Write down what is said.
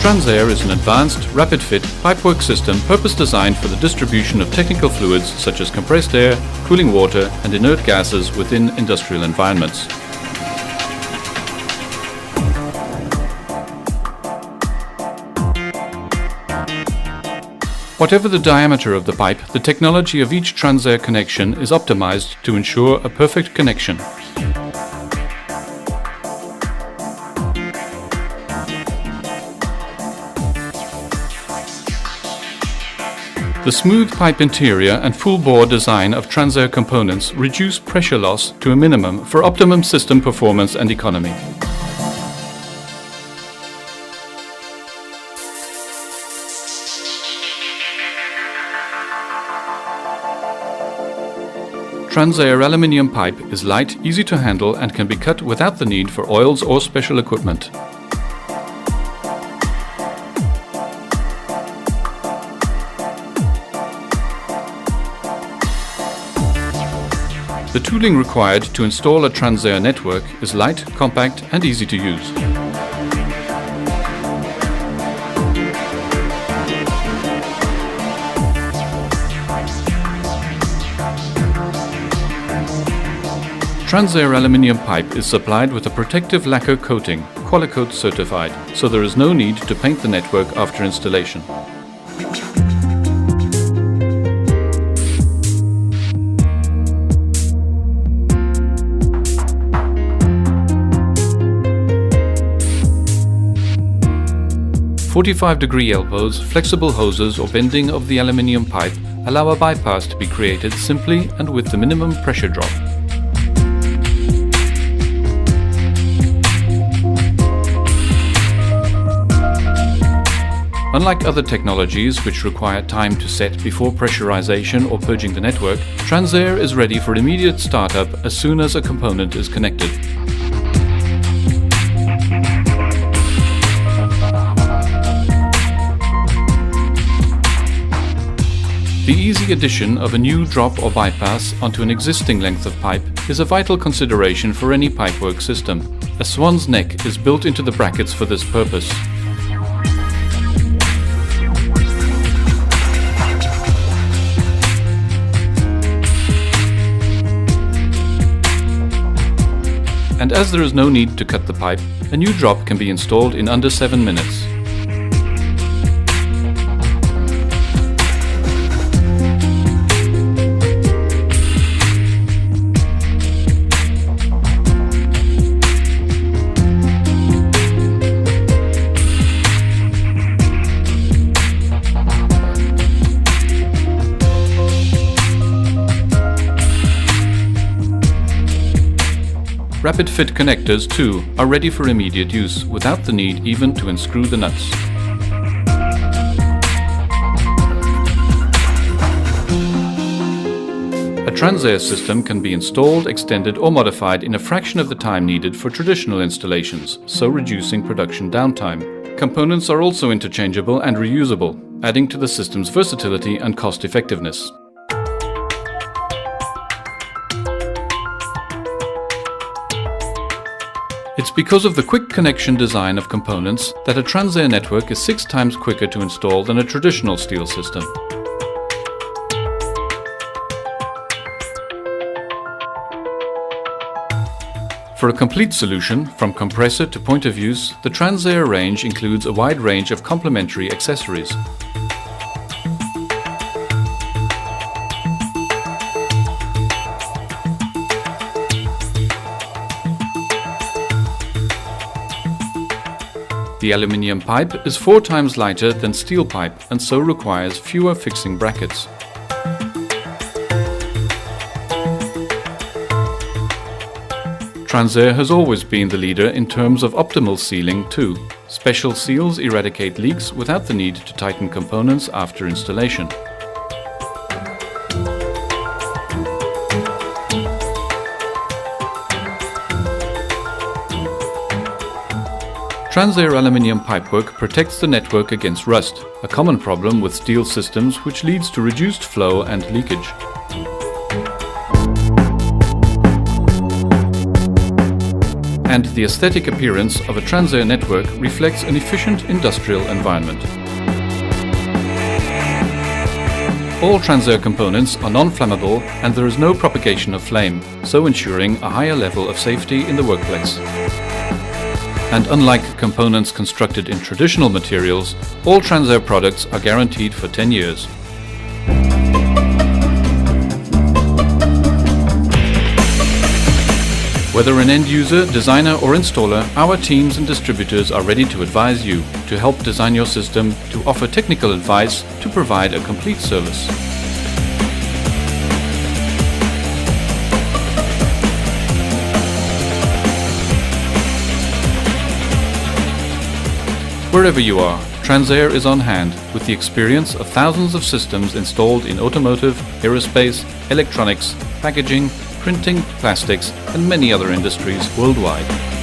Transair is an advanced, rapid-fit pipework system purpose-designed for the distribution of technical fluids such as compressed air, cooling water and inert gases within industrial environments. Whatever the diameter of the pipe, the technology of each Transair connection is optimized to ensure a perfect connection. The smooth pipe interior and full bore design of Transair components reduce pressure loss to a minimum for optimum system performance and economy. Transair Aluminum Pipe is light, easy to handle and can be cut without the need for oils or special equipment. The tooling required to install a Transair network is light, compact and easy to use. Transair Aluminum Pipe is supplied with a protective lacquer coating, Qualicoat certified, so there is no need to paint the network after installation. "45-degree elbows, flexible hoses or bending of the aluminium pipe allow a bypass to be created simply and with the minimum pressure drop. Unlike other technologies which require time to set before pressurization or purging the network, Transair is ready for immediate startup as soon as a component is connected. The easy addition of a new drop or bypass onto an existing length of pipe is a vital consideration for any pipework system. A swan's neck is built into the brackets for this purpose. And as there is no need to cut the pipe, a new drop can be installed in under 7 minutes. Rapid fit connectors too are ready for immediate use without the need even to unscrew the nuts. A Transair system can be installed, extended or modified in a fraction of the time needed for traditional installations, so reducing production downtime. Components are also interchangeable and reusable, adding to the system's versatility and cost effectiveness. It's because of the quick connection design of components that a Transair network is 6 times quicker to install than a traditional steel system. For a complete solution, from compressor to point of use, the Transair range includes a wide range of complementary accessories. The aluminium pipe is 4 times lighter than steel pipe and so requires fewer fixing brackets. Transair has always been the leader in terms of optimal sealing too. Special seals eradicate leaks without the need to tighten components after installation. Transair Aluminum Pipework protects the network against rust, a common problem with steel systems which leads to reduced flow and leakage. and the aesthetic appearance of a Transair network reflects an efficient industrial environment. All Transair components are non-flammable and there is no propagation of flame, so ensuring a higher level of safety in the workplace. And unlike components constructed in traditional materials, all Transair products are guaranteed for 10 years. Whether an end user, designer or installer, our teams and distributors are ready to advise you, to help design your system, to offer technical advice, to provide a complete service. Wherever you are, Transair is on hand with the experience of thousands of systems installed in automotive, aerospace, electronics, packaging, printing, plastics and many other industries worldwide.